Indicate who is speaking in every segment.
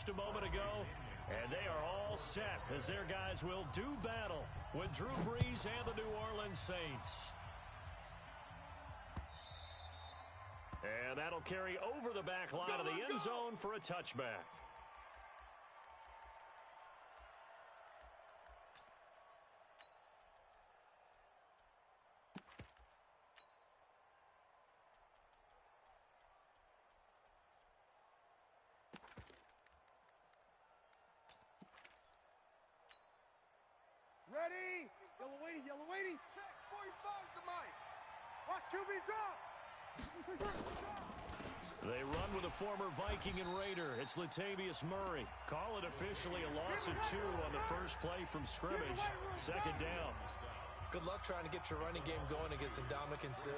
Speaker 1: just a moment ago. And they are all set as their guys will do battle with Drew Brees and the New Orleans Saints. And that'll carry over the back line of the end zone for a touchback.
Speaker 2: Ready? Yellow waiting. Check, 45 to Mike. Watch QB drop.
Speaker 1: They run with a former Viking and Raider. It's Latavius Murray. Call it officially a loss of 2 on the first play from scrimmage. Second down.
Speaker 3: Good luck trying to get your running game going against Ndamukong Suh.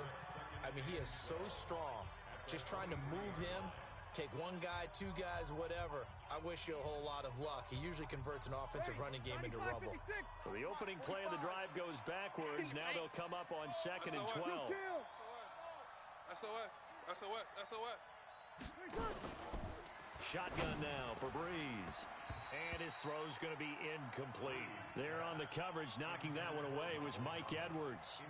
Speaker 3: I mean, he is so strong. Just trying to move him, take one guy, 2 guys, whatever. I wish you a whole lot of luck. He usually converts an offensive running game into rubble.
Speaker 1: So the opening play of the drive goes backwards. Now they'll come up on 2nd and 12.
Speaker 2: SOS.
Speaker 1: Shotgun now for Brees. And his throw's going to be incomplete. There on the coverage, knocking that one away, was Mike Edwards.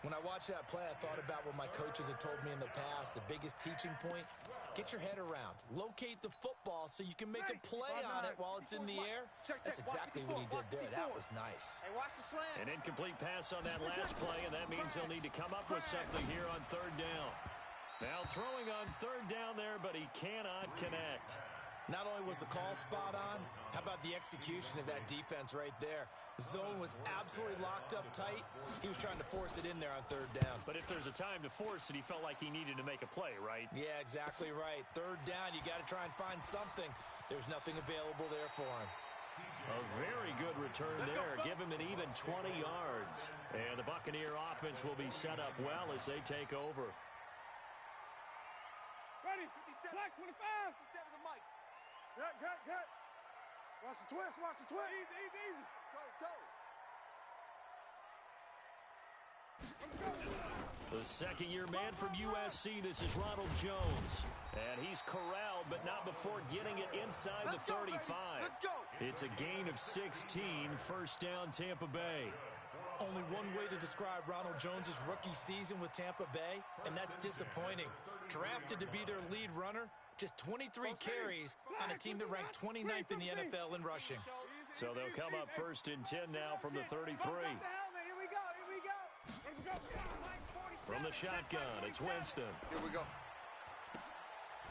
Speaker 3: When I watched that play, I thought about what my coaches had told me in the past. The biggest teaching point, get your head around. Locate the football so you can make a play on it while it's in the air. That's exactly what he did there. That was nice.
Speaker 2: Hey, watch the slant.
Speaker 1: An incomplete pass on that last play, and that means they'll need to come up with something here on 3rd down. Now throwing on 3rd down there, but he cannot connect.
Speaker 3: Not only was the call spot on, how about the execution of that defense right there? The zone was absolutely locked up tight. He was trying to force it in there on 3rd down.
Speaker 1: But if there's a time to force it, he felt like he needed to make a play, right?
Speaker 3: Yeah, exactly right. 3rd down, you got to try and find something. There's nothing available there for him.
Speaker 1: A very good return there. Give him an even 20 yards. And the Buccaneer offense will be set up well as they take over.
Speaker 2: Ready? 57. Black 25. 57 to Mike. Gut. Watch the twist. Easy. Go.
Speaker 1: The second-year man from USC, this is Ronald Jones. And he's corralled, but not before getting it inside the 35.
Speaker 2: Let's go.
Speaker 1: It's a gain of 16, 1st down Tampa Bay.
Speaker 3: Only one way to describe Ronald Jones' rookie season with Tampa Bay, and that's disappointing. Drafted to be their lead runner, just 23 carries on a team that ranked 29th in the NFL in rushing.
Speaker 1: So they'll come up 1st and 10 now from the 33.
Speaker 2: Here we go.
Speaker 1: From the shotgun, it's Winston.
Speaker 2: Here we go.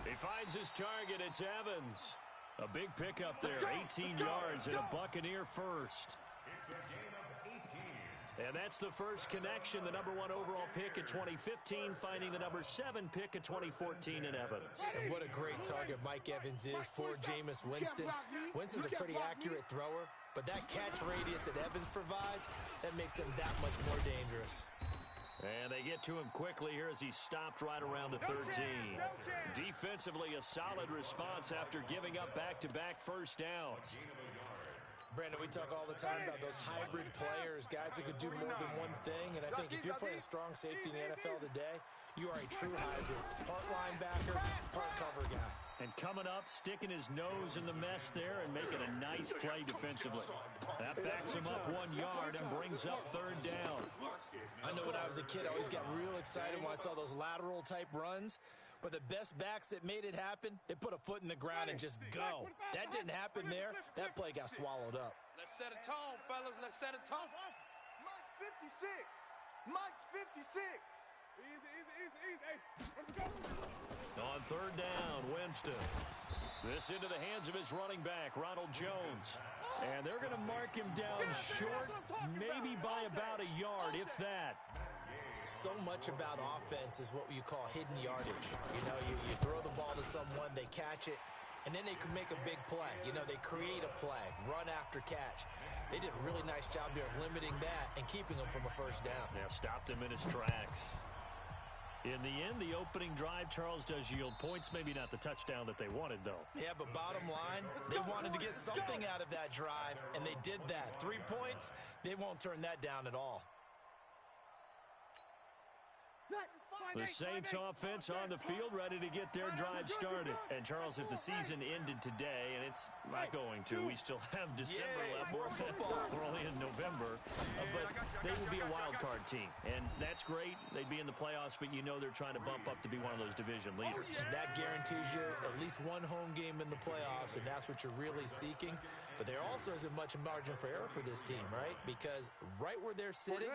Speaker 1: He finds his target, it's Evans. A big pickup there, 18 yards and a Buccaneer first. And that's the first connection, the #1 overall pick in 2015, finding the #7 pick in 2014 in Evans.
Speaker 3: And what a great target Mike Evans is for Jameis Winston. Winston's a pretty accurate thrower, but that catch radius that Evans provides, that makes him that much more dangerous.
Speaker 1: And they get to him quickly here as he stopped right around the 13. Defensively, a solid response after giving up back-to-back first downs.
Speaker 3: Brandon, we talk all the time about those hybrid players, guys who could do more than one thing, and I think if you're playing strong safety in the NFL today, you are a true hybrid. Part linebacker, part cover guy.
Speaker 1: And coming up, sticking his nose in the mess there and making a nice play defensively. That backs him up 1 yard and brings up 3rd down.
Speaker 3: I know when I was a kid, I always got real excited when I saw those lateral type runs. But the best backs that made it happen, they put a foot in the ground and just go. That didn't happen there. That play got swallowed up.
Speaker 4: Let's set a tone, fellas. Let's set a tone.
Speaker 2: Mike's 56. Mike's 56. Easy.
Speaker 1: On 3rd down, Winston. This into the hands of his running back, Ronald Jones. And they're going to mark him down short, maybe by about a yard, if that.
Speaker 3: So much about offense is what you call hidden yardage. You know, you throw the ball to someone, they catch it, and then they can make a big play. You know, they create a play, run after catch. They did a really nice job there of limiting that and keeping him from a first down.
Speaker 1: Yeah, stopped him in his tracks. In the end, the opening drive, Charles, does yield points. Maybe not the touchdown that they wanted, though.
Speaker 3: Yeah, but bottom line, they wanted to get something out of that drive, and they did that. 3 points, they won't turn that down at all.
Speaker 1: The Saints offense on the field, ready to get their drive started. And, Charles, if the season ended today and It's not going to. We still have December left.
Speaker 3: More football.
Speaker 1: We're only in November. But they will be a wild card team. And that's great. They'd be in the playoffs, but you know they're trying to bump up to be one of those division leaders.
Speaker 3: That guarantees you at least one home game in the playoffs, and that's what you're really seeking. But there also isn't much margin for error for this team, right? Because right where they're sitting,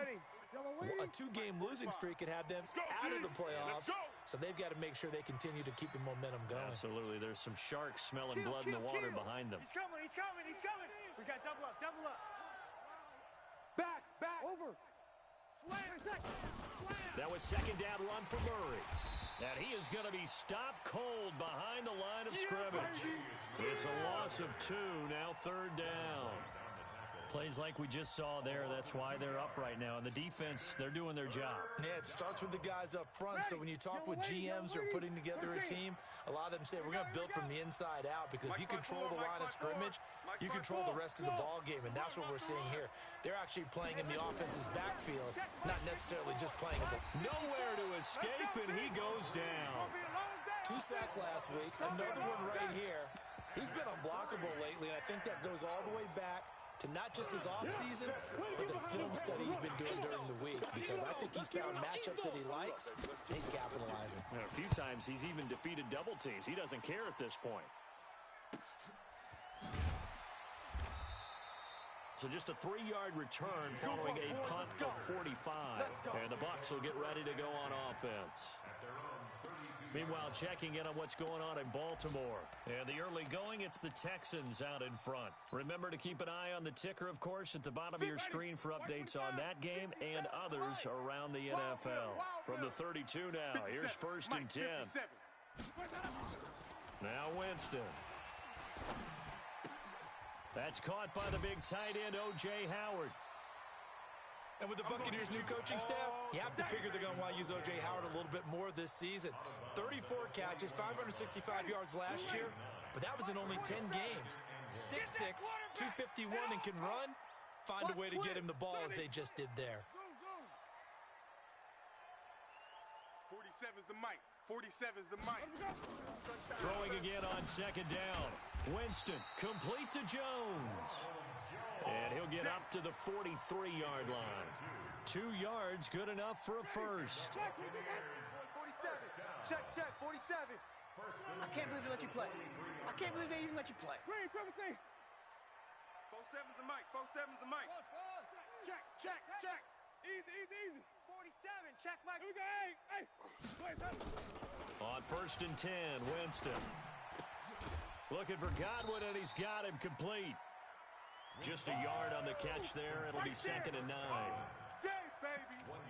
Speaker 3: a 2-game losing streak could have them out of the playoffs. So they've got to make sure they continue to keep the momentum going.
Speaker 1: Absolutely. There's some sharks smelling blood in the water behind them.
Speaker 2: He's coming, he's coming, he's coming. We got double up, double up. Back, over. Slam.
Speaker 1: That was second down run for Murray. And he is going to be stopped cold behind the line of scrimmage. It's a loss of 2, now third down. Plays like we just saw there, that's why they're up right now. And the defense, they're doing their job.
Speaker 3: Yeah, it starts with the guys up front. So when you talk with GMs who are putting together a team, a lot of them say, we're going to build from the inside out, because if you control the line of scrimmage, you control the rest of the ball game. And that's what we're seeing here. They're actually playing in the offense's backfield, not necessarily just playing in the...
Speaker 1: Nowhere to escape, and he goes down.
Speaker 3: 2 sacks last week, another one right here. He's been unblockable lately, and I think that goes all the way back to not just his offseason, but the film study he's been doing during the week, because I think he's found matchups that he likes, and he's capitalizing.
Speaker 1: And a few times he's even defeated double teams. He doesn't care at this point. So just a 3-yard return following a punt of 45. And the Bucs will get ready to go on offense. Meanwhile, checking in on what's going on in Baltimore. And the early going, it's the Texans out in front. Remember to keep an eye on the ticker, of course, at the bottom of your screen for updates on that game and others around the NFL. From the 32 now, here's first and 10. Now Winston. That's caught by the big tight end, O.J. Howard.
Speaker 3: And with the Buccaneers' new coaching staff, you have to figure they're going to want to use O.J. Howard a little bit more this season. 34 catches, 565 yards last year, but that was in only 10 games. 6'6", 251, and can run. Find a way to get him the ball as they just did there.
Speaker 2: 47's the mic. 47's the mic.
Speaker 1: Throwing again on second down. Winston, complete to Jones. And he'll get up to the 43-yard line. 2 yards, good enough for a first.
Speaker 2: 47. Check, 47.
Speaker 5: I can't believe they let you play. I can't believe they even let you play.
Speaker 2: Green, 47's the mic. 47's the mic. Check. Easy. 47, check, Mike. Here we go. Hey.
Speaker 1: On first and 10, Winston. Looking for Godwin, and he's got him complete. Just a yard on the catch there. It'll be second and 9.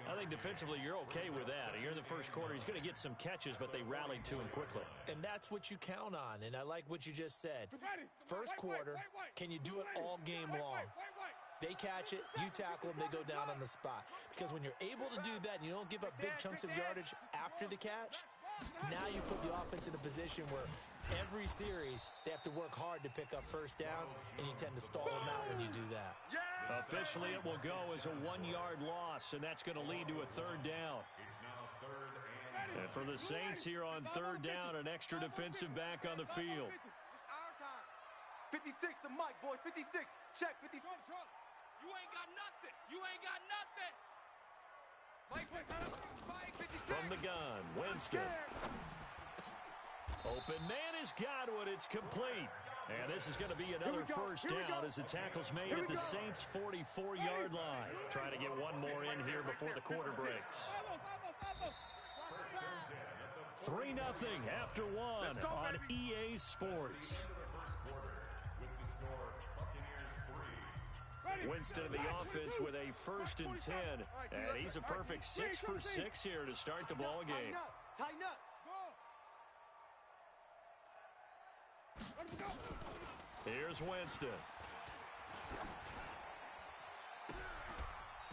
Speaker 1: I think defensively you're okay with that. Here in the first quarter, he's going to get some catches, but they rallied to him quickly.
Speaker 3: And that's what you count on, and I like what you just said. First quarter, can you do it all game long? They catch it, you tackle them, they go down on the spot. Because when you're able to do that and you don't give up big chunks of yardage after the catch, now you put the offense in a position where every series they have to work hard to pick up first downs, and you tend to stall them out when you do that.
Speaker 1: Officially, it will go as a 1-yard loss, and that's going to lead to a third down. And for the Saints here on third down, an extra defensive back on the field.
Speaker 2: It's our time. 56, the mic, boys. 56. Check, 56.
Speaker 4: You ain't got nothing. You ain't got nothing.
Speaker 2: Mike, 56.
Speaker 1: From the gun, Winston. Open man is Godwin. It's complete. And this is going to be another first down as the tackle's made at the Saints' 44-yard line. Trying to get one more in here before the quarter breaks. 3-0 after one on EA Sports. Winston in the offense with a first and 10. And he's a perfect 6 for 6 here to start the ball game.
Speaker 2: Tighten up.
Speaker 1: Here's Winston.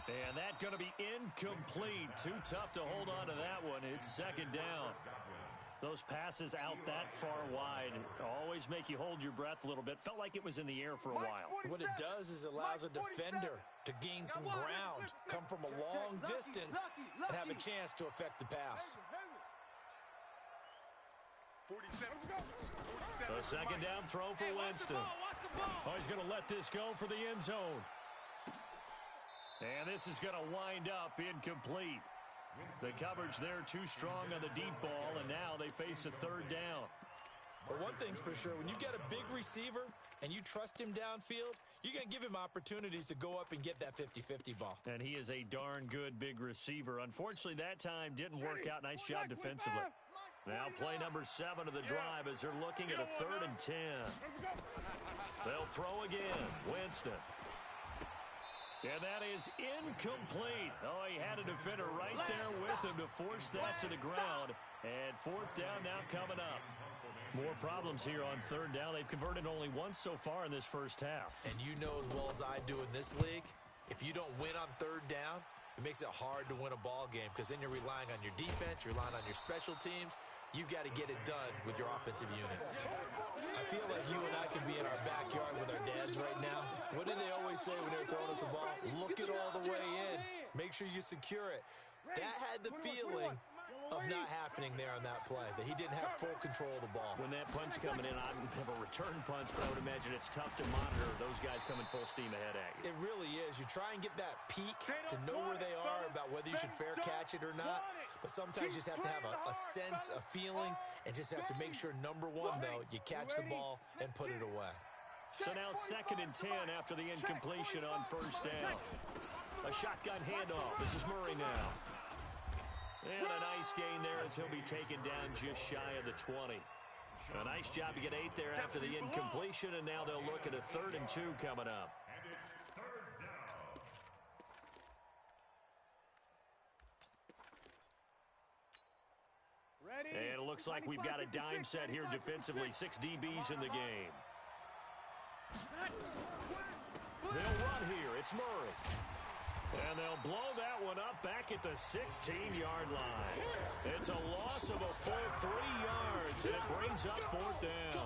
Speaker 1: And that's going to be incomplete. Too tough to hold on to that one. It's second down. Those passes out that far wide always make you hold your breath a little bit. Felt like it was in the air for a while.
Speaker 3: What it does is allows a defender to gain some ground, come from a long distance, and have a chance to affect the pass.
Speaker 1: A second down throw for Winston. Oh, he's going to let this go for the end zone. And this is going to wind up incomplete. The coverage there too strong on the deep ball, and now they face a third down.
Speaker 3: But one thing's for sure, when you get a big receiver and you trust him downfield, you're going to give him opportunities to go up and get that 50-50 ball.
Speaker 1: And he is a darn good big receiver. Unfortunately, that time didn't work out. Nice job defensively. Now play number 7 of the drive as they're looking at a 3rd and 10. They'll throw again. Winston. And that is incomplete. Oh, he had a defender right there with him to force that to the ground. And 4th down now coming up. More problems here on 3rd down. They've converted only once so far in this first half.
Speaker 3: And you know as well as I do in this league, if you don't win on 3rd down, it makes it hard to win a ball game because then you're relying on your defense, you're relying on your special teams. You've got to get it done with your offensive unit. I feel like you and I can be in our backyard with our dads right now. What did they always say when they were throwing us a ball? Look it all the way in. Make sure you secure it. That had the feeling of not happening there on that play, that he didn't have full control of the ball.
Speaker 1: When that punch coming in, I don't have a return punch, but I would imagine it's tough to monitor those guys coming full steam ahead at you.
Speaker 3: It really is. You try and get that peek to know where they are about whether you should fair catch it or not, but sometimes you just have to have a sense, a feeling, and just have to make sure, number one, though, you catch the ball and put it away.
Speaker 1: So now 2nd and 10 after the incompletion on 1st down. A shotgun handoff. This is Murray now. And a nice gain there as he'll be taken down just shy of the 20. A nice job to get 8 there after the incompletion, and now they'll look at a 3rd and 2 coming up. And it looks like we've got a dime set here defensively. 6 DBs in the game. They'll run here. It's Murray. And they'll blow that one up back at the 16-yard line. It's a loss of a full 3 yards, and it brings up 4th down.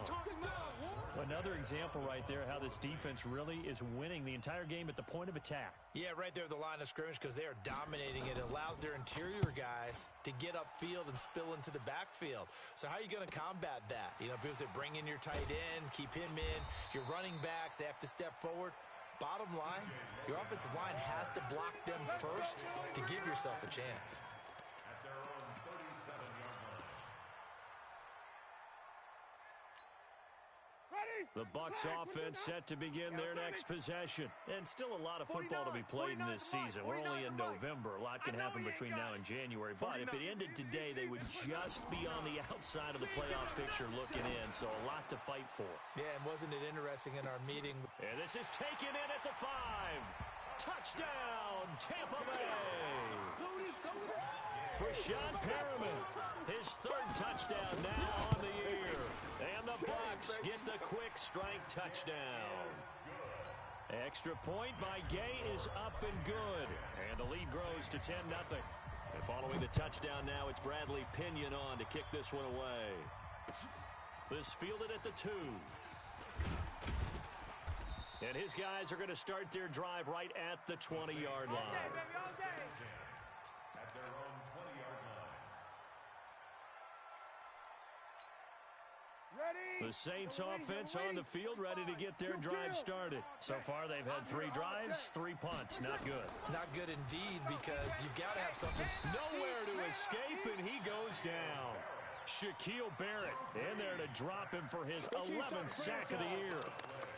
Speaker 1: Another example right there how this defense really is winning the entire game at the point of attack.
Speaker 3: Yeah, right there at the line of scrimmage because they are dominating it. It allows their interior guys to get upfield and spill into the backfield. So how are you going to combat that? You know, because they bring in your tight end, keep him in. Your running backs, they have to step forward. Bottom line, your offensive line has to block them first to give yourself a chance.
Speaker 1: The Bucs offense set to begin their next possession. And still a lot of football to be played in this season. We're only in November. A lot can happen between now and January. But if it ended today, they would just be on the outside of the playoff picture looking in. So a lot to fight for.
Speaker 3: Yeah, and wasn't it interesting in our meeting?
Speaker 1: And this is taken in at the 5. Touchdown, Tampa Bay. Rashawn Perriman, his 3rd touchdown now on the year. And the Bucs get the quick strike touchdown. Extra point by Gay is up and good. And the lead grows to 10-0. And following the touchdown now, it's Bradley Pinion on to kick this one away. This fielded at the 2. And his guys are going to start their drive right at the 20-yard line. The Saints offense on the field ready to get their drive started. So far they've had 3 drives, 3 punts. Not good.
Speaker 3: Not good indeed because you've got to have something.
Speaker 1: Nowhere to escape, and he goes down. Shaquille Barrett in there to drop him for his 11th sack of the year.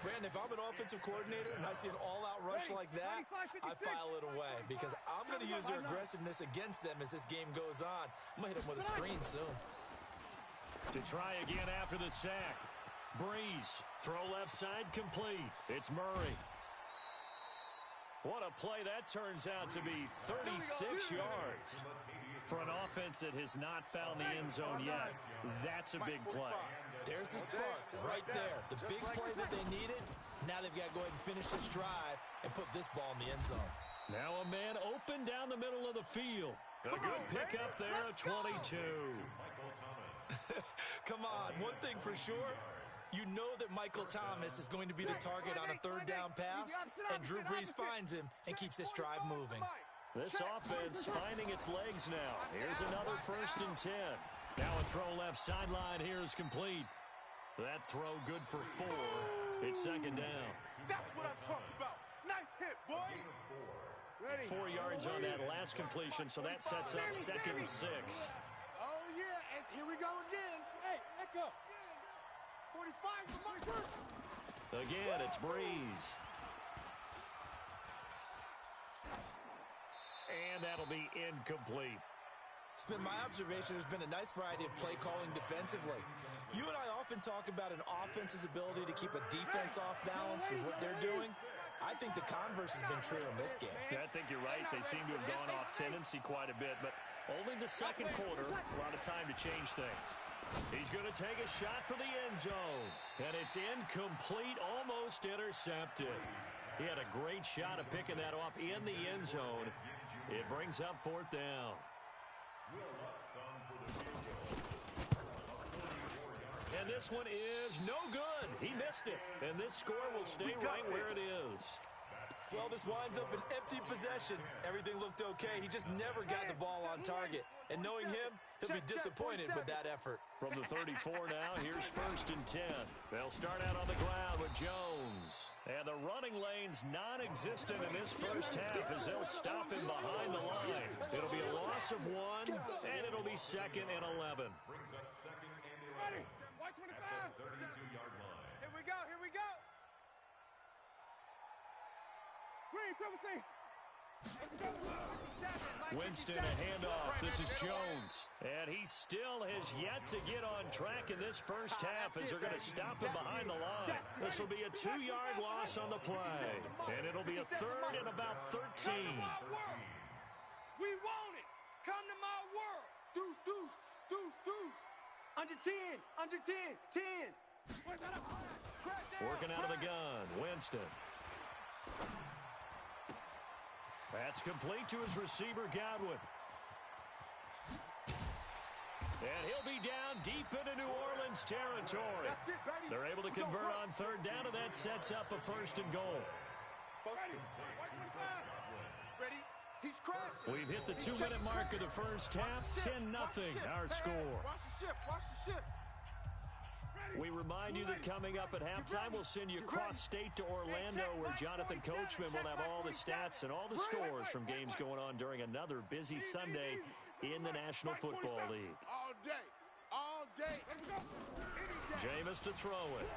Speaker 3: Brandon, if I'm an offensive coordinator and I see an all-out rush like that, I file it away because I'm going to use their aggressiveness against them as this game goes on. I'm going to hit them with a screen soon.
Speaker 1: To try again after the sack. Breeze, throw left side complete. It's Murray. What a play that turns out to be, 36 yards. For an offense that has not found the end zone yet, that's a big play.
Speaker 3: There's the spark right there. The big play that they needed. Now they've got to go ahead and finish this drive and put this ball in the end zone.
Speaker 1: Now a man open down the middle of the field. A good pickup there at 22.
Speaker 3: Come on, one thing for sure, you know that Michael Thomas is going to be the target on a 3rd down pass, and Drew Brees finds him and keeps this drive moving.
Speaker 1: This offense finding its legs now. Here's another 1st and 10. Now a throw left sideline here is complete. That throw good for 4. It's second down.
Speaker 2: That's what I'm talking about. Nice hit, boy.
Speaker 5: Ready.
Speaker 1: 4 yards on that last completion, so that sets up second and 6.
Speaker 5: Oh, yeah, and here we go again.
Speaker 4: Hey, let go.
Speaker 5: 45 for my first.
Speaker 1: Again, it's Breeze. And that'll be incomplete.
Speaker 3: It's been my observation there's been a nice variety of play calling defensively. You and I often talk about an offense's ability to keep a defense off balance with what they're doing. I think the converse has been true in this game.
Speaker 1: Yeah, I think you're right. They seem to have gone off tendency quite a bit, but only the second quarter, a lot of time to change things. He's going to take a shot for the end zone, and it's incomplete, almost intercepted. He had a great shot of picking that off in the end zone. It brings up 4th down. And this one is no good. He missed it. And this score will stay right where it is.
Speaker 3: Well, this winds up an empty possession. Everything looked okay. He just never got the ball on target. And knowing him, he'll be disappointed with that effort.
Speaker 1: From the 34 now, here's 1st and 10. They'll start out on the ground with Jones. And the running lane's non-existent in this first half as they'll stop him behind the line. It'll be a loss of 1, and it'll be 2nd and 11.
Speaker 2: Brings up 2nd and 11.
Speaker 4: White 25.
Speaker 2: At the 32-yard line.
Speaker 5: Here we go, here we go.
Speaker 4: Green, triple T.
Speaker 1: Winston, a handoff. This is Jones. And he still has yet to get on track in this first half as they're going to stop him behind the line. This will be a 2-yard loss on the play. And it'll be a 3rd and about 13.
Speaker 4: We want it. Come to my world.
Speaker 5: Deuce, deuce, deuce, deuce. Under 10, under 10, 10.
Speaker 1: Working out of the gun, Winston. That's complete to his receiver, Godwin. And he'll be down deep into New Orleans territory.
Speaker 5: That's it, baby.
Speaker 1: They're able to convert on 3rd down, and that sets up a 1st and goal.
Speaker 5: Ready. Ready. He's crashing.
Speaker 1: We've hit the 2-minute mark of the first half. 10-0 our score.
Speaker 5: Watch the ship, watch the ship.
Speaker 1: We remind you that coming up at halftime, we'll send you cross-state to Orlando, where Jonathan Coachman will have all the stats and all the scores from games going on during another busy Sunday in the National Football League.
Speaker 5: All day, all day.
Speaker 1: Jameis to throw it.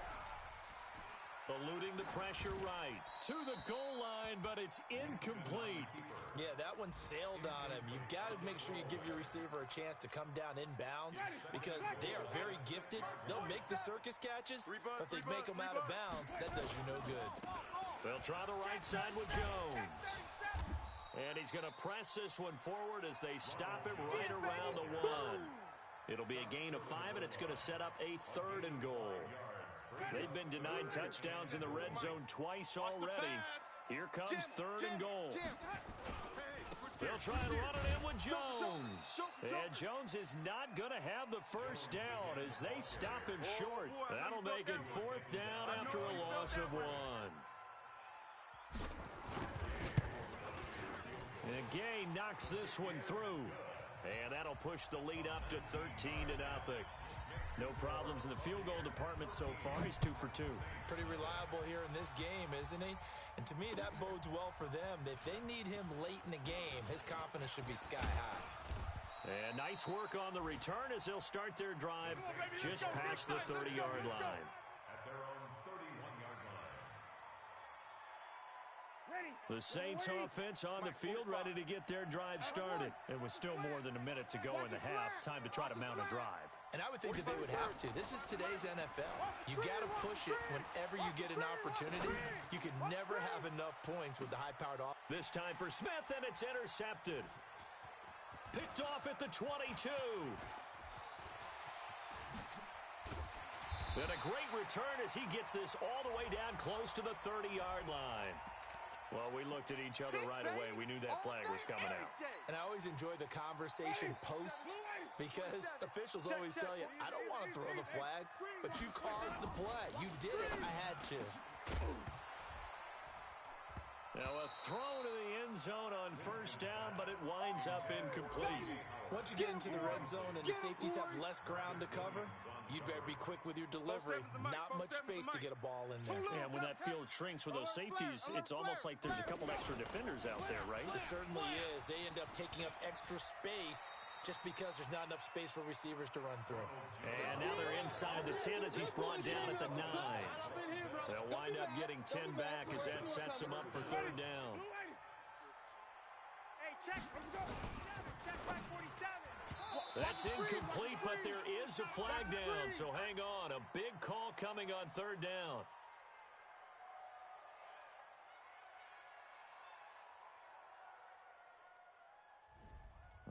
Speaker 1: Eluding the pressure right. To the goal line, but it's incomplete.
Speaker 3: Yeah, that one sailed on him. You've got to make sure you give your receiver a chance to come down inbounds because they are very gifted. They'll make the circus catches, but they make them out of bounds. That does you no good.
Speaker 1: They'll try the right side with Jones. And he's going to press this one forward as they stop it right around the 1. It'll be a gain of 5, and it's going to set up a 3rd and goal. They've been denied touchdowns in the red zone twice already. Here comes 3rd and goal. They'll try and run it in with Jones. And Jones is not going to have the first down as they stop him short. That'll make it 4th down after a loss of 1. And Gay knocks this one through. And that'll push the lead up to 13-0. No problems in the field goal department so far. He's 2 for 2.
Speaker 3: Pretty reliable here in this game, isn't he? And to me, that bodes well for them. If they need him late in the game, his confidence should be sky high.
Speaker 1: And nice work on the return as they'll start their drive just past the 30-yard line.
Speaker 2: At their own 31-yard line.
Speaker 1: The Saints offense on the field ready to get their drive started. And with still more than a minute to go in the half, time to try to mount a drive.
Speaker 3: And I would think that they would have to. This is today's NFL. You got to push it whenever you get an opportunity. You can never have enough points with the high-powered offense.
Speaker 1: This time for Smith, and it's intercepted. Picked off at the 22. And a great return as he gets this all the way down close to the 30-yard line. Well, we looked at each other right away. We knew that flag was coming out.
Speaker 3: And I always enjoy the conversation post because officials always tell you, I don't want to throw the flag, but you caused the play. You did it. I had to.
Speaker 1: Now a throw to the end end zone on first down, but it winds up incomplete.
Speaker 3: Once you get into the red zone and the safeties have less ground to cover, you'd better be quick with your delivery. Not much space to get a ball in there.
Speaker 1: And when that field shrinks with those safeties, it's almost like there's a couple extra defenders out there, right?
Speaker 3: It certainly is. They end up taking up extra space just because there's not enough space for receivers to run through.
Speaker 1: And now they're inside the 10 as he's brought down at the 9. They'll wind up getting 10 back as that sets him up for third down.
Speaker 2: Hey, check. Check by 47.
Speaker 1: That's incomplete, but there is a flag down, so hang on. A big call coming on third down.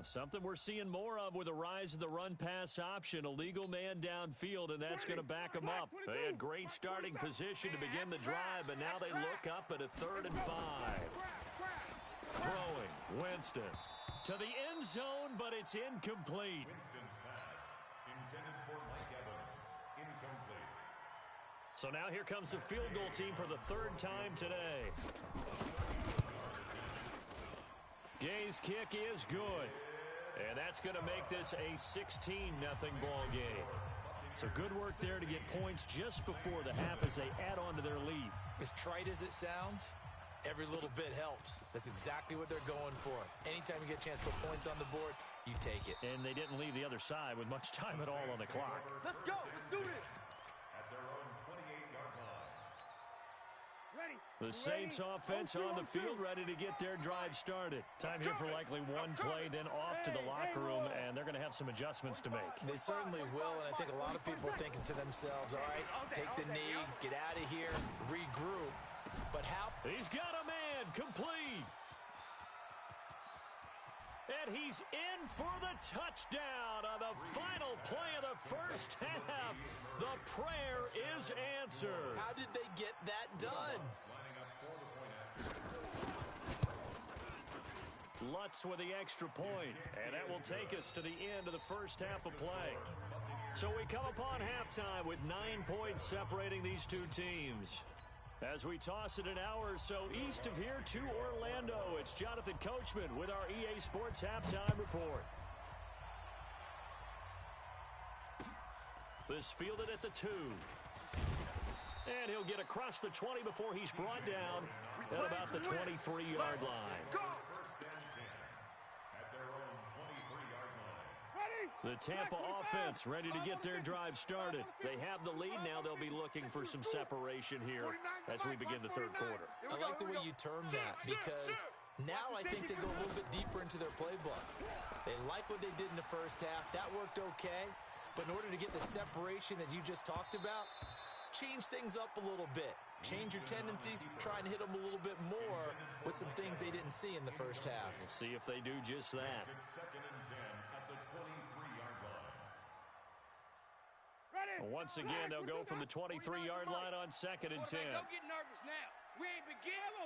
Speaker 1: Something we're seeing more of with the rise of the run-pass option. A legal man downfield, and that's going to back them up. They had great starting position to begin the drive, but now they look up at a 3rd and 5. Throwing, Winston. To the end zone, but it's incomplete.
Speaker 6: Winston's pass, intended for Mike Evans, incomplete.
Speaker 1: So now here comes the field goal team for the 3rd time today. Gay's kick is good. And that's going to make this a 16-0 ball game. So good work there to get points just before the half as they add on to their lead.
Speaker 3: As trite as it sounds, every little bit helps. That's exactly what they're going for. Anytime you get a chance to put points on the board, you take it.
Speaker 1: And they didn't leave the other side with much time at all on the clock.
Speaker 5: Let's go. Let's do this.
Speaker 6: At their own 28-yard line.
Speaker 5: Ready.
Speaker 1: The Saints offense on the field ready to get their drive started. Time here for likely one play, then off to the locker room, and they're going to have some adjustments to make.
Speaker 3: They certainly will, and I think a lot of people are thinking to themselves, all right, take the knee, get out of here, regroup. But how?
Speaker 1: He's got a man, complete. And he's in for the touchdown on the final play of the first half. The prayer is answered.
Speaker 3: How did they get that done?
Speaker 1: Lutz with the extra point, and that will take us to the end of the first half of play. So we come upon halftime with 9 points separating these two teams. As we toss it an hour or so east of here to Orlando, it's Jonathan Coachman with our EA Sports Halftime Report. This fielded at the 2. And he'll get across the 20 before he's brought down at about the 23-yard line. The Tampa offense ready to get their drive started. They have the lead now. They'll be looking for some separation here as we begin the 3rd quarter.
Speaker 3: I like the way you term that because now I think they go a little bit deeper into their playbook. They like what they did in the first half. That worked okay. But in order to get the separation that you just talked about, change things up a little bit. Change your tendencies, try and hit them a little bit more with some things they didn't see in the first half.
Speaker 1: We'll see if they do just that. Once again, they'll go from the 23-yard line on 2nd and 10.
Speaker 4: Don't get nervous now. We ain't beginning.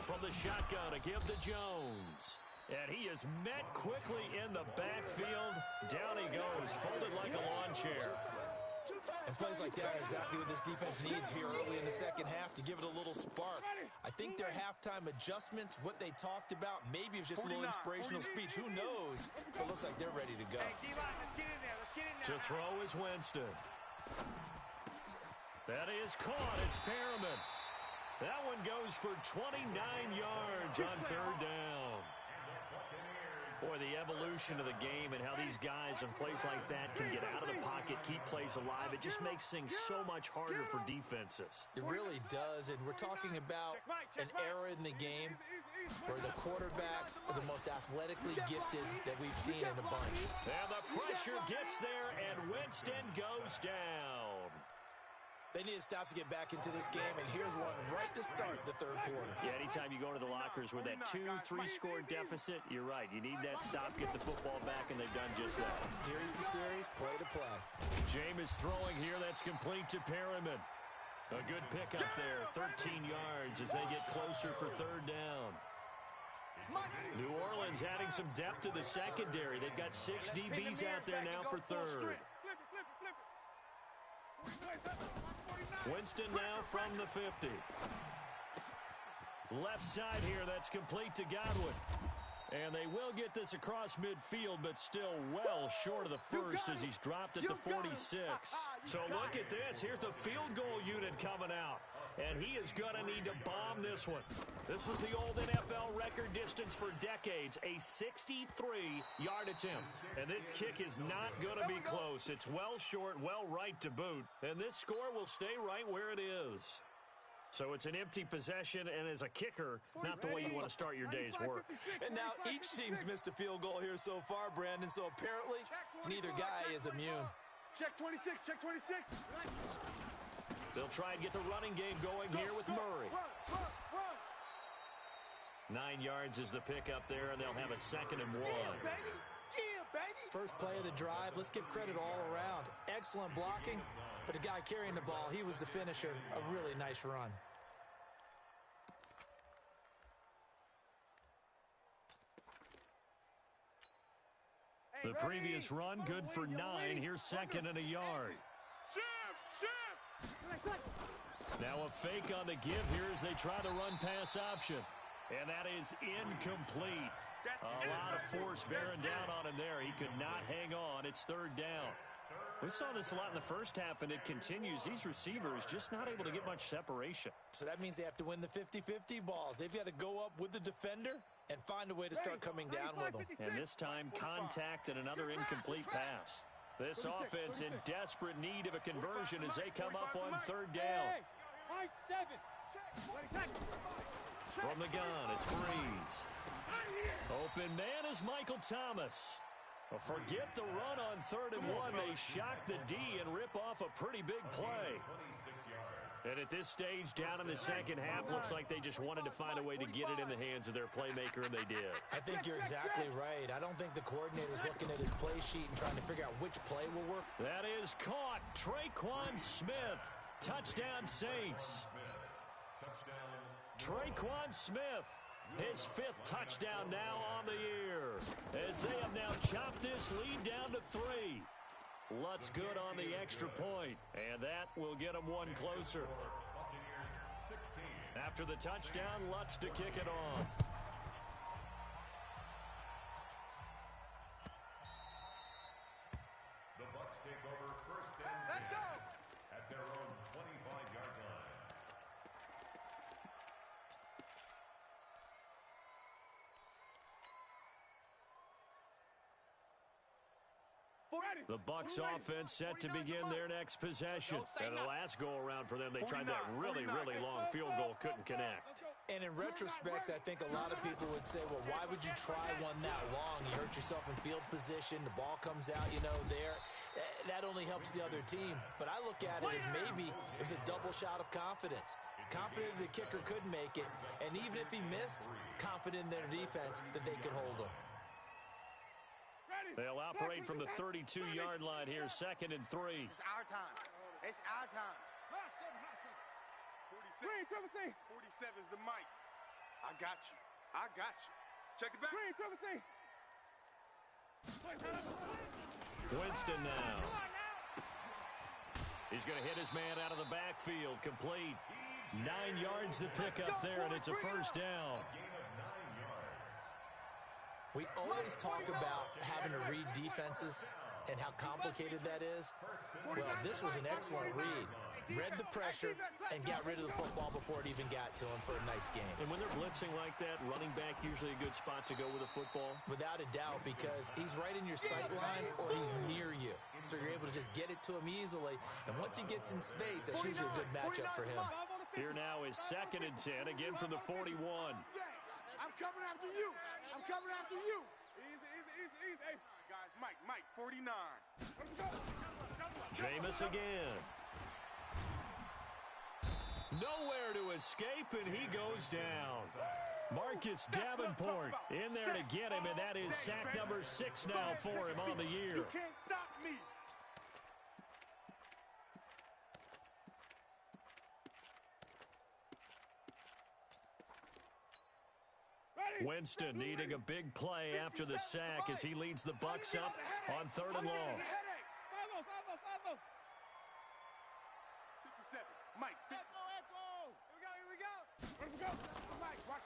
Speaker 1: From the shotgun, a give to Jones. And he is met quickly in the backfield. Down he goes, folded like a lawn chair.
Speaker 3: And plays like that are exactly what this defense needs here early in the second half to give it a little spark. I think their halftime adjustments, what they talked about, maybe it was just a little inspirational speech. Who knows? But it looks like they're ready to go.
Speaker 2: Hey, D-line, let's get in there. Let's get in there.
Speaker 1: To throw is Winston. That is caught. It's Perriman. That one goes for 29 yards on 3rd down. Boy, the evolution of the game and how these guys in plays like that can get out of the pocket, keep plays alive, it just makes things so much harder for defenses.
Speaker 3: It really does, and we're talking about an era in the game where the quarterbacks are the most athletically gifted that we've seen in a bunch.
Speaker 1: And the pressure gets there, and Winston goes down.
Speaker 3: They need to stop to get back into this game, and here's one right to start the 3rd quarter.
Speaker 1: Yeah, anytime you go to the lockers with that 2-3-score deficit, you're right. You need that stop, get the football back, and they've done just that.
Speaker 3: Series to series, play to play.
Speaker 1: Jameis throwing here. That's complete to Perriman. A good pickup there, 13 yards as they get closer for 3rd down. New Orleans adding some depth to the secondary. They've got 6 DBs out there now for 3rd. Winston now from the 50. Left side here, that's complete to Godwin. And they will get this across midfield, but still well short of the first as he's dropped at the 46. So look at this. Here's the field goal unit coming out. And he is going to need to bomb this one. This was the old NFL record distance for decades, a 63-yard attempt. And this kick is not going to be close. It's well short, well right to boot. And this score will stay right where it is. So it's an empty possession, and as a kicker, not the way you want to start your day's work.
Speaker 3: And now each team's missed a field goal here so far, Brandon, so apparently neither guy is immune.
Speaker 5: Check 26, check 26.
Speaker 1: They'll try and get the running game going here with Murray. 9 yards is the pickup there, and they'll have a 2nd and 1.
Speaker 5: Yeah, baby. Yeah, baby.
Speaker 3: First play of the drive, let's give credit all around. Excellent blocking, but the guy carrying the ball, he was the finisher. A really nice run.
Speaker 1: The previous run, good for 9. Here's 2nd and a yard. Now a fake on the give here as they try the run-pass option. And that is incomplete. A lot of force bearing down on him there. He could not hang on. It's 3rd down. We saw this a lot in the first half, and it continues. These receivers just not able to get much separation.
Speaker 3: So that means they have to win the 50-50 balls. They've got to go up with the defender and find a way to start coming down with them.
Speaker 1: And this time, contact and another incomplete pass. This offense in desperate need of a conversion as they come up on 3rd down. From the gun, it's Breeze. Open man is Michael Thomas. Well, forget the run on 3rd and 1. They shock the D and rip off a pretty big play. And at this stage, down in the second half, looks like they just wanted to find a way to get it in the hands of their playmaker, and they did.
Speaker 3: I think you're exactly right. I don't think the coordinator's looking at his play sheet and trying to figure out which play will work.
Speaker 1: That is caught. Traquan Smith. Touchdown, Saints. Traquan Smith. His 5th touchdown now on the year. As they have now chopped this lead down to 3. Lutz good on the extra point, and that will get them one closer. After the touchdown, Lutz to kick it off.
Speaker 6: The Bucs take over 1st and 10 at their own 25-yard line.
Speaker 1: The Bucs offense set to begin their next possession. And the last go-around for them, they tried that really, really long field goal, couldn't connect.
Speaker 3: And in retrospect, I think a lot of people would say, well, why would you try one that long? You hurt yourself in field position. The ball comes out, there. That only helps the other team. But I look at it as maybe it was a double shot of confidence. Confident the kicker could make it. And even if he missed, confident in their defense that they could hold him.
Speaker 1: They'll operate from the 32-yard line here, 2nd and 3.
Speaker 2: It's our time. It's our time. 47 is the mic. I got you. I got you. Check it back.
Speaker 1: Winston now. He's going to hit his man out of the backfield, complete. 9 yards to pick up there, and it's a 1st down.
Speaker 3: We always talk about having to read defenses and how complicated that is. Well, this was an excellent read. Read the pressure and got rid of the football before it even got to him for a nice game.
Speaker 1: And when they're blitzing like that, running back usually a good spot to go with a football?
Speaker 3: Without a doubt, because he's right in your sight line or he's near you. So you're able to just get it to him easily. And once he gets in space, that's usually a good matchup for him.
Speaker 1: Here now is 2nd and 10, again from the 41.
Speaker 2: I'm coming after you. I'm coming after you. Easy. Hey, guys, Mike, 49.
Speaker 1: Jameis again. Nowhere to escape, and he goes down. Marcus Davenport in there to get him, and that is sack number 6 now for him on the year.
Speaker 2: You can't stop me.
Speaker 1: Winston needing a big play after the sack as he leads the Bucs up on 3rd and long.
Speaker 2: 57. Mike. Here we go.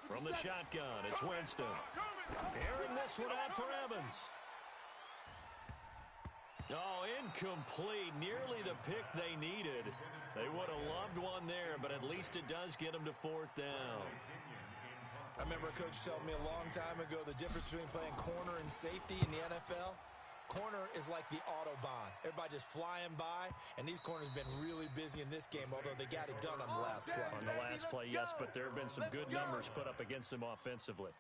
Speaker 1: From the shotgun, it's Winston. Airing this one out for Evans. Oh, incomplete. Nearly the pick they needed. They would have loved one there, but at least it does get them to fourth down.
Speaker 3: I remember a coach telling me a long time ago the difference between playing corner and safety in the NFL. Corner is like the Autobahn. Everybody just flying by, and these corners have been really busy in this game, although they got it done on the last play.
Speaker 1: On the last play, yes, but there have been some good numbers put up against them offensively.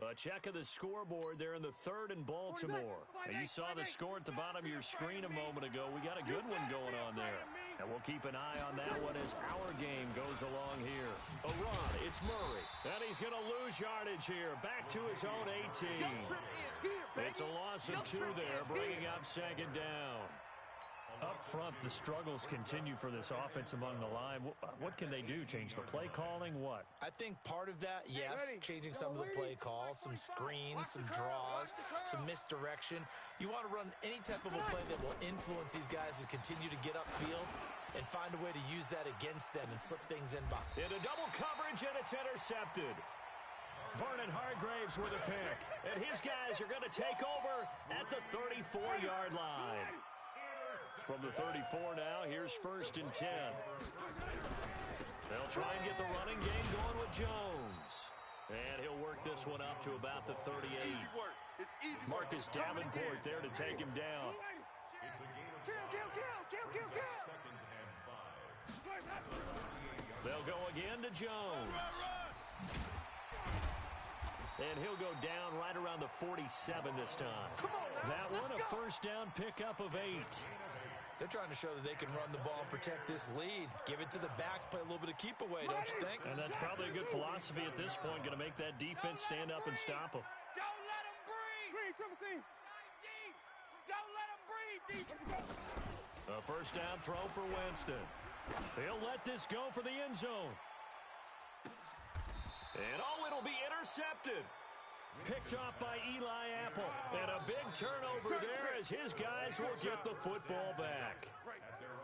Speaker 1: A check of the scoreboard there in the third in Baltimore. And you saw the score at the bottom of your screen a moment ago. We got a good one going on there. And we'll keep an eye on that one as our game goes along here. A run, it's Murray. And he's going to lose yardage here. Back to his own 18. It's a loss of 2 there, bringing up second down. Up front, the struggles continue for this offense among the line. What can they do? Change the play calling? What?
Speaker 3: I think part of that, yes, changing some of the play calls, some screens, some draws, some misdirection. You want to run any type of a play that will influence these guys to continue to get upfield and find a way to use that against them and slip things in by.
Speaker 1: Into double coverage, and it's intercepted. Vernon Hargraves with a pick. And his guys are going to take over at the 34-yard line. From the 34 now, here's 1st and 10. They'll try and get the running game going with Jones. And he'll work this one up to about the 38. Marcus Davenport there to take him down. They'll go again to Jones. And he'll go down right around the 47 this time. That one a first down pickup of 8.
Speaker 3: They're trying to show that they can run the ball and protect this lead. Give it to the backs, play a little bit of keep away, don't you think?
Speaker 1: And that's probably a good philosophy at this point, going to make that defense stand up and stop them.
Speaker 4: Don't let him breathe. Don't let him breathe.
Speaker 1: A first down throw for Winston. He'll let this go for the end zone. And it'll be intercepted. Picked off by Eli Apple. And a big turnover there as his guys will get the football back.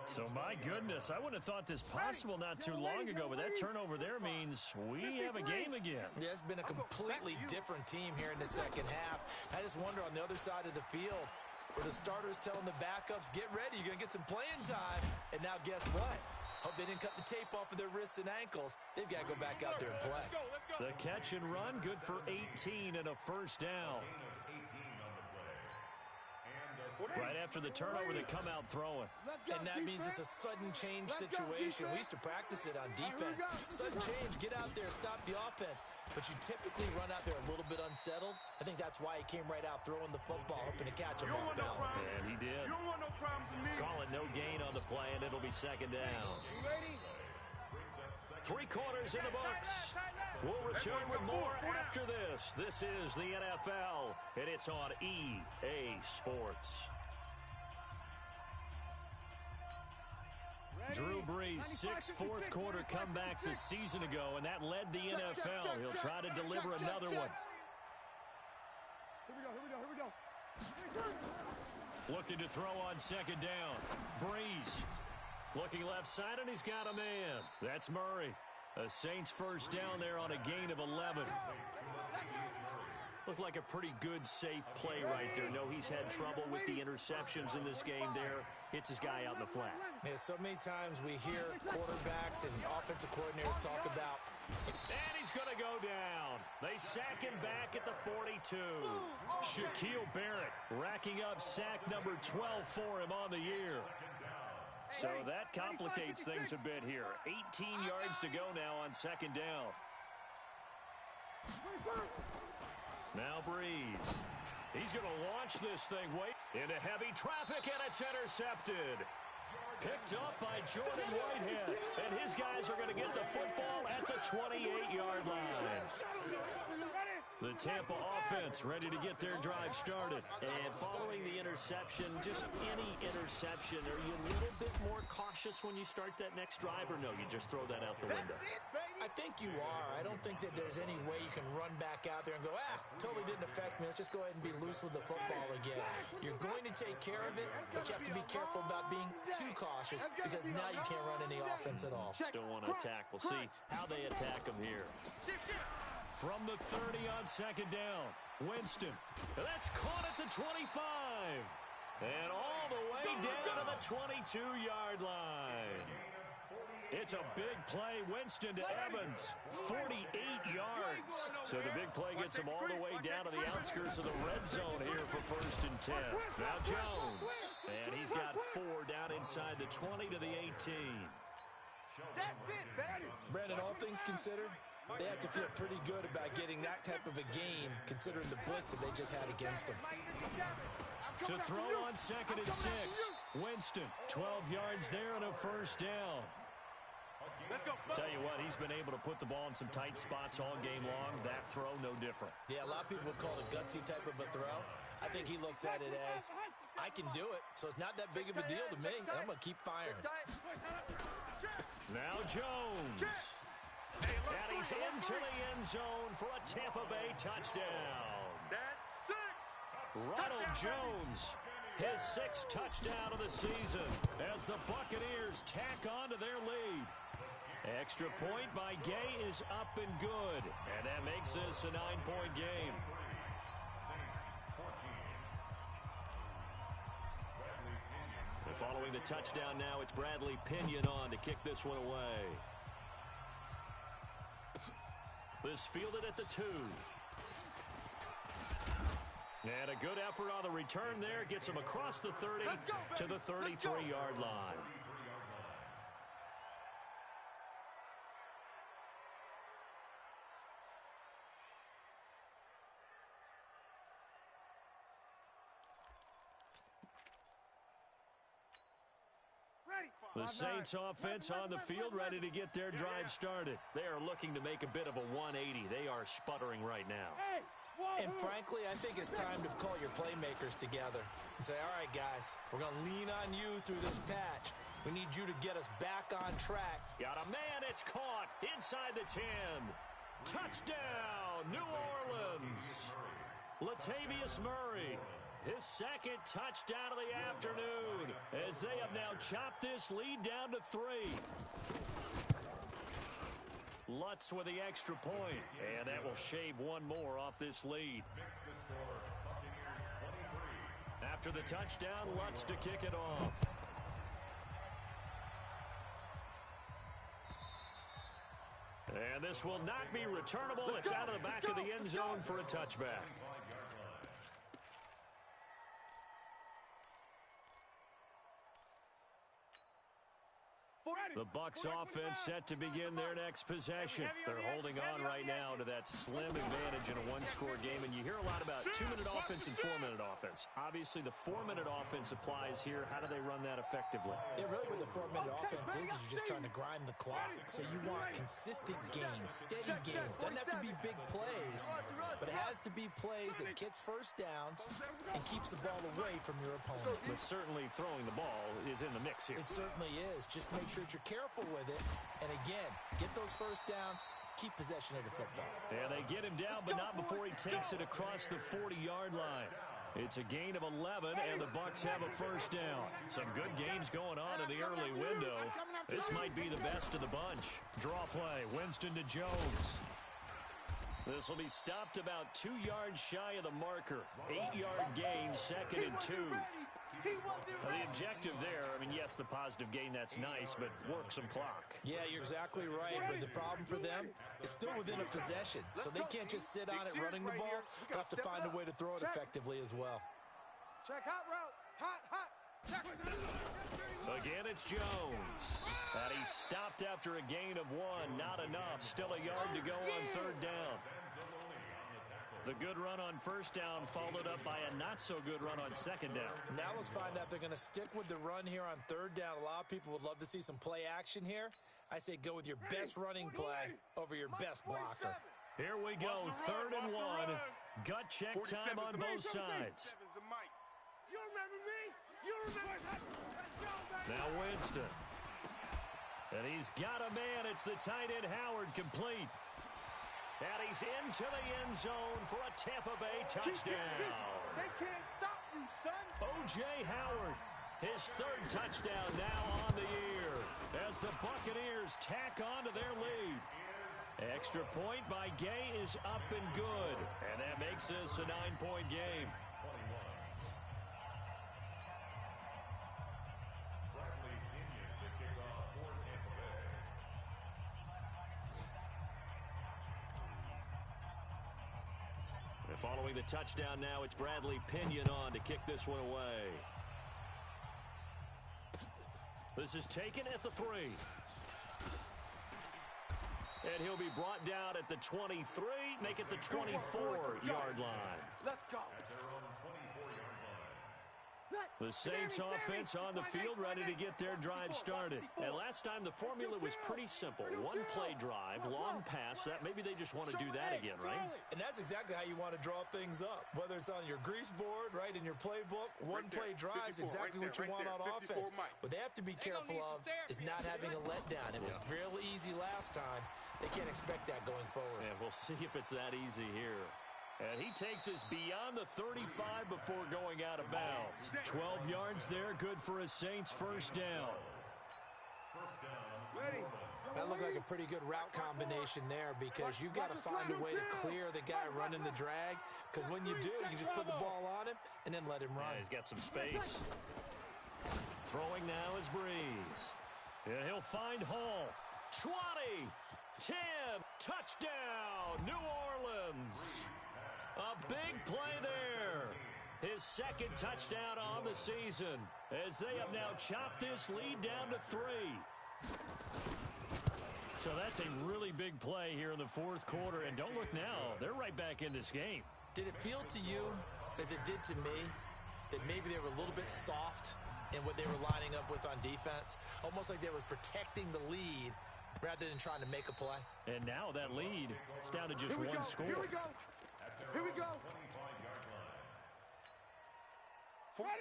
Speaker 1: So, my goodness, I wouldn't have thought this possible not too long ago, but that turnover there means we have a game again.
Speaker 3: Yeah, it's been a completely different team here in the second half. I just wonder on the other side of the field, where the starters telling the backups, get ready, you're going to get some playing time. And now guess what? Hope they didn't cut the tape off of their wrists and ankles. They've got to go back out there and play.
Speaker 1: The catch and run, good for 18 and a first down. Right after the turnover, they come out throwing.
Speaker 3: And that means it's a sudden change situation. We used to practice it on defense. Sudden change, get out there, stop the offense. But you typically run out there a little bit unsettled. I think that's why he came right out throwing the football, hoping to catch him off balance.
Speaker 1: And he did.
Speaker 2: You don't want no problems with me.
Speaker 1: Call it no gain on the play, and it'll be second down. 3 quarters in the books. We'll return with more after this. This is the NFL, and it's on EA Sports. Drew Brees, 6 fourth-quarter comebacks a season ago, and that led the NFL. He'll try to deliver another one.
Speaker 5: Here we go.
Speaker 1: Looking to throw on second down. Brees looking left side, and he's got a man. That's Murray. A Saints first down there on a gain of 11. Looked like a pretty good, safe play right there. No, he's had trouble with the interceptions in this game there. Hits his guy out in the flat.
Speaker 3: Yeah, so many times we hear quarterbacks and offensive coordinators talk about.
Speaker 1: And he's going to go down. They sack him back at the 42. Shaquille Barrett racking up sack number 12 for him on the year. So that complicates things a bit here. 18 yards to go now on second down. Now Brees. He's going to launch this thing into heavy traffic, and it's intercepted. Picked up by Jordan Whitehead. And his guys are going to get the football at the 28-yard line. The Tampa offense ready to get their drive started. And following the interception, just any interception, are you a little bit more cautious when you start that next drive, or no, you just throw that out the window?
Speaker 3: I think you are. I don't think that there's any way you can run back out there and go, totally didn't affect me. Let's just go ahead and be loose with the football again. You're going to take care of it, but you have to be careful about being too cautious because now you can't run any offense at all.
Speaker 1: Still want to attack. We'll see how they attack them here. From the 30 on second down, Winston. That's caught at the 25. And all the way down to the 22-yard line. It's a big play. Winston to Evans. 48 yards. So the big play gets him all the way down to the outskirts of the red zone here for 1st and 10. Now Jones. And he's got 4 down inside the 20 to the 18.
Speaker 5: That's it, baby.
Speaker 3: Brandon, all things considered, they have to feel pretty good about getting that type of a game considering the blitz that they just had against them.
Speaker 1: To throw on 2nd and 6. Winston, 12 yards there and a 1st down. Tell you what, he's been able to put the ball in some tight spots all game long. That throw, no different.
Speaker 3: Yeah, a lot of people would call it a gutsy type of a throw. I think he looks at it as, I can do it, so it's not that big of a deal to me, and I'm going to keep firing.
Speaker 1: Now Jones. And he's into the end zone for a Tampa Bay touchdown.
Speaker 2: That's 6.
Speaker 1: Ronald Jones, his 6th touchdown of the season as the Buccaneers tack on to their lead. Extra point by Gay is up and good, and that makes this a 9-point game. And following the touchdown now, it's Bradley Pinion on to kick this one away. This fielded at the 2. And a good effort on the return there. Gets him across the 30 to the 33-yard line. The Saints offense on the field, ready to get their drive started. They are looking to make a bit of a 180. They are sputtering right now.
Speaker 3: And frankly, I think it's time to call your playmakers together and say, all right, guys, we're going to lean on you through this patch. We need you to get us back on track.
Speaker 1: Got a man, it's caught inside the 10. Touchdown, New Orleans. Latavius Murray. His 2nd touchdown of the afternoon as they have now chopped this lead down to 3. Lutz with the extra point, and that will shave one more off this lead. After the touchdown, Lutz to kick it off. And this will not be returnable. It's out of the back of the end zone for a touchback. The Bucs offense set to begin their next possession. They're holding on right now to that slim advantage in a one-score game. And you hear a lot about 2-minute offense and 4-minute offense. Obviously, the 4-minute offense applies here. How do they run that effectively?
Speaker 3: Yeah, really what the 4-minute offense is you're just trying to grind the clock. So you want consistent gains, steady gains. Doesn't have to be big plays, but it has to be plays that gets first downs and keeps the ball away from your opponent.
Speaker 1: But certainly throwing the ball is in the mix here.
Speaker 3: It certainly is. Just make sure that you're careful with it. And again, get those first downs, keep possession of the football.
Speaker 1: And they get him down, but not before he takes it across the 40-yard line. It's a gain of 11, and the Bucs have a first down. Some good gains going on in the early window. This might be the best of the bunch. Draw play, Winston to Jones. This will be stopped about 2 yards shy of the marker. 8-yard gain, 2nd and 2. Now, the objective there, I mean, yes, the positive gain, that's nice, but work some clock.
Speaker 3: Yeah, you're exactly right, but the problem for them is still within a possession, so they can't just sit on it running the ball. They'll have to find a way to throw it effectively as well.
Speaker 5: Check hot route. Hot. Check.
Speaker 1: Again, it's Jones. And he's stopped after a gain of 1. Not enough. Still a yard to go on 3rd down. The good run on 1st down followed up by a not-so-good run on 2nd down.
Speaker 3: Now let's find out if they're going to stick with the run here on 3rd down. A lot of people would love to see some play action here. I say go with your best running play over your best blocker.
Speaker 1: Here we go, 3rd and 1. Gut check time on both sides.
Speaker 5: You remember me? You remember?
Speaker 1: Now Winston. And he's got a man. It's the tight end Howard, complete. And he's into the end zone for a Tampa Bay touchdown.
Speaker 5: They can't stop you, son.
Speaker 1: O.J. Howard, his third touchdown now on the year as the Buccaneers tack on to their lead. Extra point by Gay is up and good. And that makes this a 9-point game. And following the touchdown now, it's Bradley Pinion on to kick this one away. This is taken at the 3. And he'll be brought down at the 23, make it the 24-yard line.
Speaker 5: Let's go.
Speaker 1: The Saints offense on the field ready to get their drive started. And last time the formula was pretty simple. One play drive, long pass. That maybe they just want to do that again, right?
Speaker 3: And that's exactly how you want to draw things up. Whether it's on your grease board, right, in your playbook, one play drive is exactly what you want on offense. What they have to be careful of is not having a letdown. It was real easy last time. They can't expect that going forward.
Speaker 1: And we'll see if it's that easy here. And he takes us beyond the 35 before going out of bounds. 12 yards there, good for a Saints first down.
Speaker 3: That looked like a pretty good route combination there because you've got to find a way to clear the guy running the drag. Because when you do, you just put the ball on him and then let him run.
Speaker 1: Yeah, he's got some space. Throwing now is Breeze. And he'll find Hall. 20, 10, touchdown, New Orleans. A big play there. His second touchdown on the season as they have now chopped this lead down to 3. So that's a really big play here in the fourth quarter. And don't look now, they're right back in this game.
Speaker 3: Did it feel to you, as it did to me, that maybe they were a little bit soft in what they were lining up with on defense? Almost like they were protecting the lead rather than trying to make a play.
Speaker 1: And now that lead is down to just one score.
Speaker 5: Here we go. Here we go.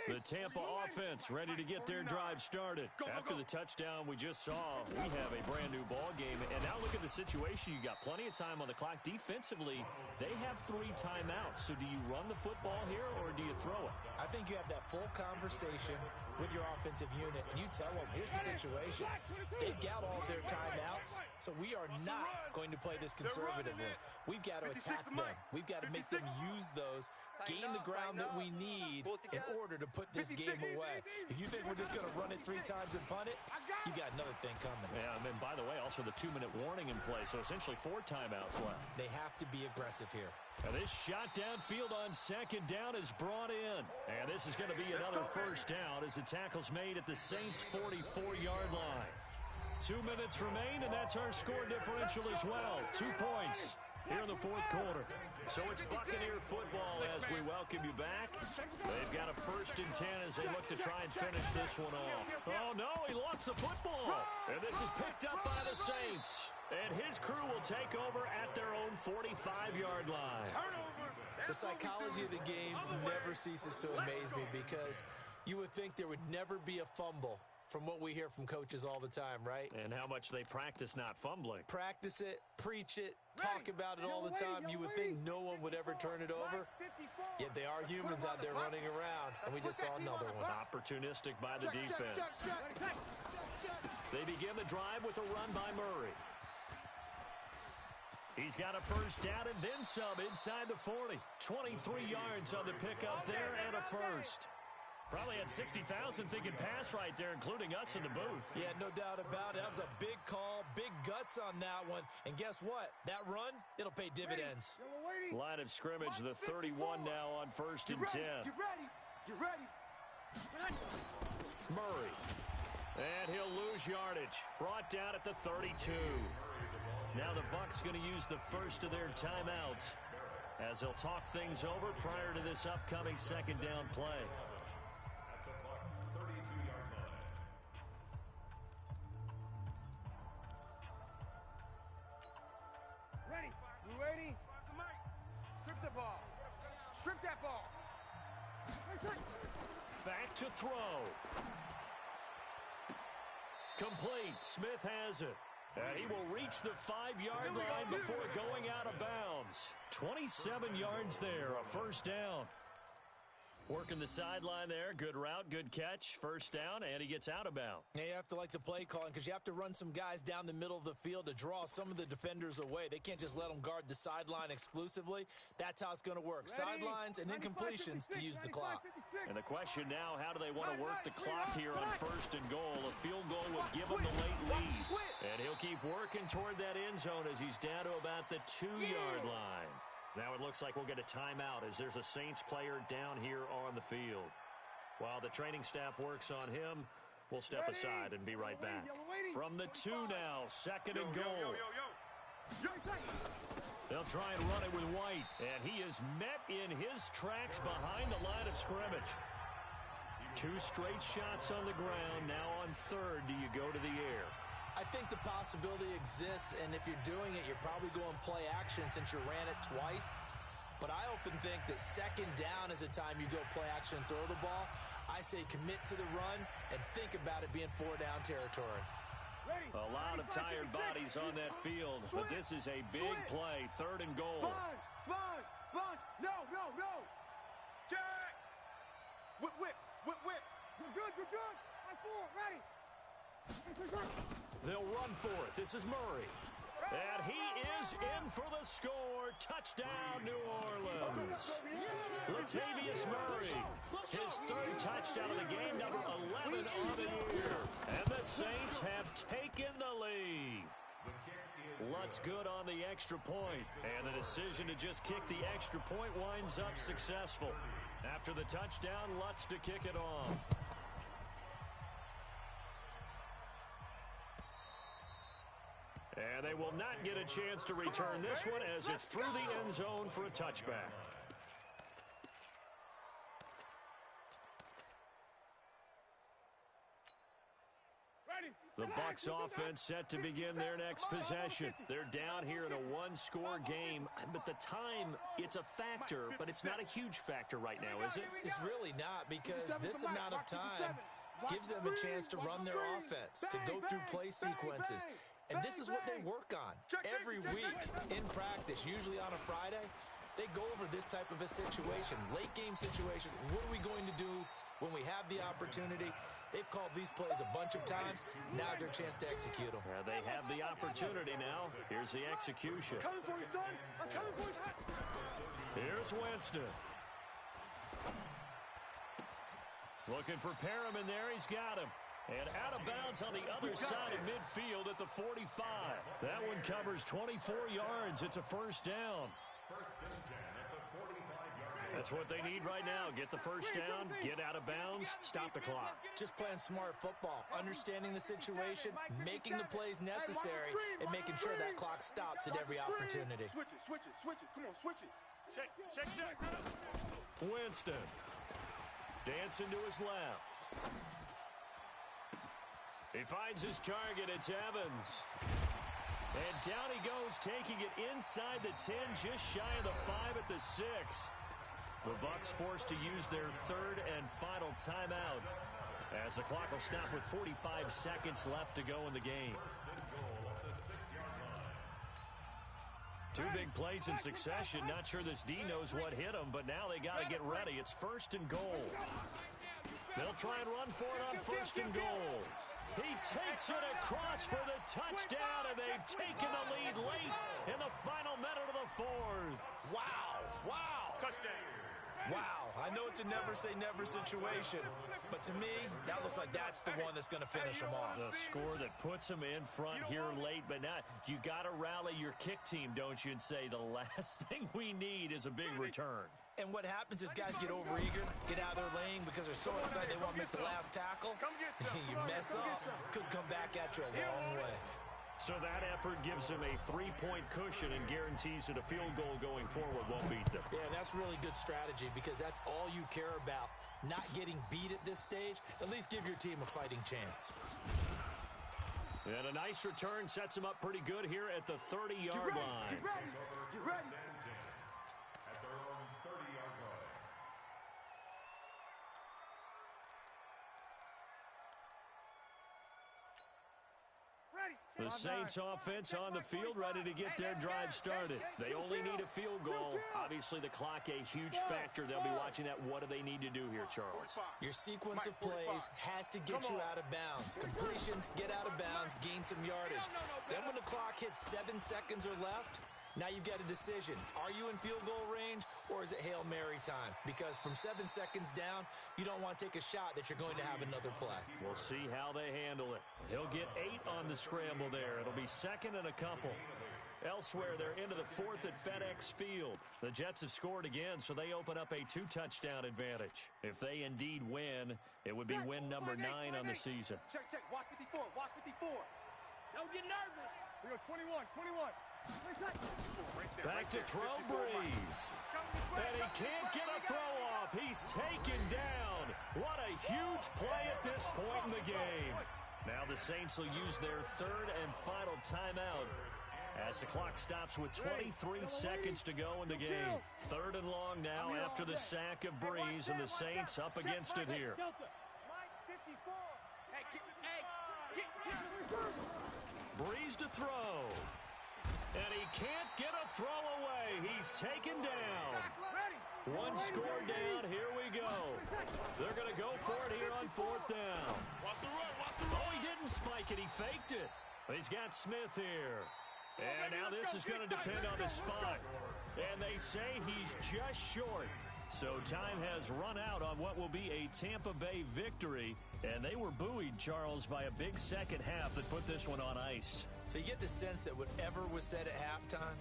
Speaker 1: The Tampa offense ready to get their drive started. After the touchdown we just saw, we have a brand new ball game. And now look at the situation. You got plenty of time on the clock. Defensively, they have 3 timeouts. So do you run the football here or do you throw it?
Speaker 3: I think you have that full conversation with your offensive unit, and you tell them, here's the situation. They've got all their timeouts, so we are not going to play this conservatively. We've got to attack them. We've got to make them use those, gain the ground that we need in order to put this game away. If you think we're just going to run it 3 times and punt it, you got another thing coming.
Speaker 1: Yeah, and then, by the way, also the 2-minute warning in play, so essentially 4 timeouts left.
Speaker 3: They have to be aggressive here.
Speaker 1: And this shot downfield on second down is brought in. And this is going to be another first down as the tackle's made at the Saints' 44-yard line. 2 minutes remain, and that's our score differential as well. 2 points here in the fourth quarter. So it's Buccaneer football as we welcome you back. They've got a 1st and 10 as they look to try and finish this one off. Oh, no, he lost the football. And this is picked up by the Saints. And his crew will take over at their own 45-yard line.
Speaker 3: The psychology of the game never ceases to amaze me because you would think there would never be a fumble from what we hear from coaches all the time, right?
Speaker 1: And how much they practice not fumbling.
Speaker 3: Practice it, preach it, talk about it all the time. You would think no one would ever turn it over. Yet they are humans out there running around, and we just saw another one.
Speaker 1: Opportunistic by the defense. They begin the drive with a run by Murray. He's got a first down and then some inside the 40. 23 yards on the pickup there and a first. Probably had 60,000 thinking pass right there, including us in the booth.
Speaker 3: Yeah, no doubt about it. That was a big call, big guts on that one. And guess what? That run, it'll pay dividends.
Speaker 1: Line of scrimmage, the 31 now on 1st and 10.
Speaker 5: Get ready. Get ready.
Speaker 1: Murray. And he'll lose yardage. Brought down at the 32. Now the Bucs going to use the first of their timeouts as they'll talk things over prior to this upcoming 2nd down play.
Speaker 5: Ready. You ready? Strip the ball. Strip that ball.
Speaker 1: Back to throw. complete. Smith has it. And he will reach the 5-yard line before going out of bounds. 27 yards there, a first down. Working the sideline there. Good route, good catch. First down, and he gets out of bounds.
Speaker 3: Yeah, you have to like the play calling because you have to run some guys down the middle of the field to draw some of the defenders away. They can't just let them guard the sideline exclusively. That's how it's going to work. Sidelines and incompletions to use the clock.
Speaker 1: And the question now, how do they want to work the clock here on first and goal? A field goal would give him the late lead. And he'll keep working toward that end zone as he's down to about the 2-yard line. Now it looks like we'll get a timeout as there's a Saints player down here on the field. While the training staff works on him, we'll step aside and be right back. From the 2 now, second and goal. They'll try and run it with White, and he is met in his tracks behind the line of scrimmage. 2 straight shots on the ground. Now on third, do you go to the air?
Speaker 3: I think the possibility exists, and if you're doing it, you're probably going play action since you ran it twice. But I often think that second down is a time you go play action and throw the ball. I say commit to the run and think about it being 4-down territory.
Speaker 1: A lot of tired bodies on that field, but this is a big play, third and goal.
Speaker 5: Sponge. No. Jack. Whip. We're good. Right for it, ready.
Speaker 1: They'll run for it. This is Murray. And he is in for the score. Touchdown, New Orleans. Latavius Murray, his 3rd touchdown of the game, number 11 on the year. And the Saints have taken the lead. Lutz good on the extra point. And the decision to just kick the extra point winds up successful. After the touchdown, Lutz to kick it off. And they will not get a chance to return this one as it's through the end zone for a touchback. The Bucs offense set to begin their next possession. They're down here in a 1-score game, but the time, it's a factor, but it's not a huge factor right now, is it?
Speaker 3: It's really not, because this amount of time gives them a chance to run their offense, to go through play sequences. And this is what they work on every week in practice, usually on a Friday. They go over this type of a situation, late game situation. What are we going to do when we have the opportunity? They've called these plays a bunch of times. Now's their chance to execute them.
Speaker 1: They have the opportunity now. Here's the execution.
Speaker 5: I'm coming for you, son. I'm coming for you.
Speaker 1: Here's Winston. Looking for Perriman there. He's got him. And out of bounds on the other side of midfield at the 45. That one covers 24 yards. It's a first down. That's what they need right now. Get the first down, get out of bounds, stop the clock.
Speaker 3: Just playing smart football, understanding the situation, making the plays necessary, and making sure that clock stops at every opportunity.
Speaker 5: Switch it. Come on, switch it.
Speaker 2: Check.
Speaker 1: Winston. Dancing to his left. He finds his target. It's Evans. And down he goes, taking it inside the 10, just shy of the 5 at the 6. The Bucs forced to use their 3rd and final timeout as the clock will stop with 45 seconds left to go in the game. 2 big plays in succession. Not sure this D knows what hit him, but now they got to get ready. It's first and goal. They'll try and run for it on first and goal. He takes it across for the touchdown, and they've taken the lead late in the final minute of the 4th.
Speaker 3: Wow.
Speaker 2: Touchdown.
Speaker 3: Wow, I know it's a never-say-never situation, but to me, that looks like that's the one that's going to finish them off.
Speaker 1: The score that puts them in front here late, but now you got to rally your kick team, don't you, and say the last thing we need is a big return.
Speaker 3: And what happens is guys get overeager, get out of their lane because they're so excited they want to make the last tackle. You mess up, could come back at you a long way.
Speaker 1: So that effort gives them a 3-point cushion and guarantees that a field goal going forward won't beat them.
Speaker 3: Yeah, and that's really good strategy because that's all you care about. Not getting beat at this stage, at least give your team a fighting chance.
Speaker 1: And a nice return sets them up pretty good here at the 30-yard line.
Speaker 5: Get ready.
Speaker 6: At their own 30-yard line.
Speaker 1: The Saints offense on the field, ready to get their drive started. They only need a field goal. Obviously, the clock a huge factor. They'll be watching that. What do they need to do here, Charles?
Speaker 3: Your sequence of plays has to get you out of bounds. Completions, get out of bounds, gain some yardage. Then when the clock hits 7 seconds or left, now you've got a decision. Are you in field goal range, or is it Hail Mary time? Because from 7 seconds down, you don't want to take a shot that you're going to have another play.
Speaker 1: We'll see how they handle it. He'll get 8 on the scramble there. It'll be second and a couple. Elsewhere, they're into the fourth at FedEx Field. The Jets have scored again, so they open up a 2-touchdown advantage. If they indeed win, it would be win number 9 on the season.
Speaker 5: Check. Watch 54. Watch 54.
Speaker 4: Don't get nervous.
Speaker 5: We go 21.
Speaker 1: Back to throw, Breeze. And he can't get a throw off. He's taken down. What a huge play at this point in the game. Now the Saints will use their third and final timeout as the clock stops with 23 seconds to go in the game. Third and long now after the sack of Breeze, and the Saints up against it here.
Speaker 5: Mike 54.
Speaker 1: Breeze to throw. And he can't get a throw away. He's taken down. One score down. Here we go. They're going to go for it here on fourth down. Oh, he didn't spike it. He faked it. He's got Smith here. And now this is going to depend on the spot. And they say he's just short. So time has run out on what will be a Tampa Bay victory. And they were buoyed, Charles, by a big second half that put this one on ice.
Speaker 3: So you get the sense that whatever was said at halftime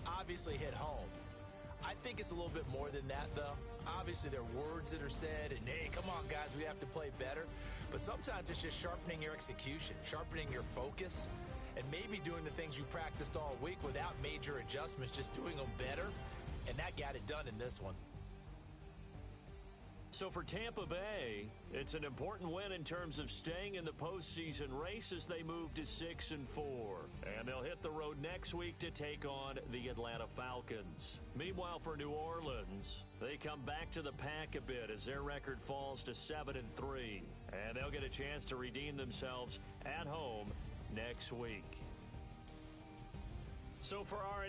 Speaker 3: obviously hit home. I think it's a little bit more than that, though. Obviously, there are words that are said, and, hey, come on, guys, we have to play better. But sometimes it's just sharpening your execution, sharpening your focus, and maybe doing the things you practiced all week without major adjustments, just doing them better. And that got it done in this one.
Speaker 1: So for Tampa Bay, it's an important win in terms of staying in the postseason race as they move to 6-4. And they'll hit the road next week to take on the Atlanta Falcons. Meanwhile, for New Orleans, they come back to the pack a bit as their record falls to 7-3. And they'll get a chance to redeem themselves at home next week. So for our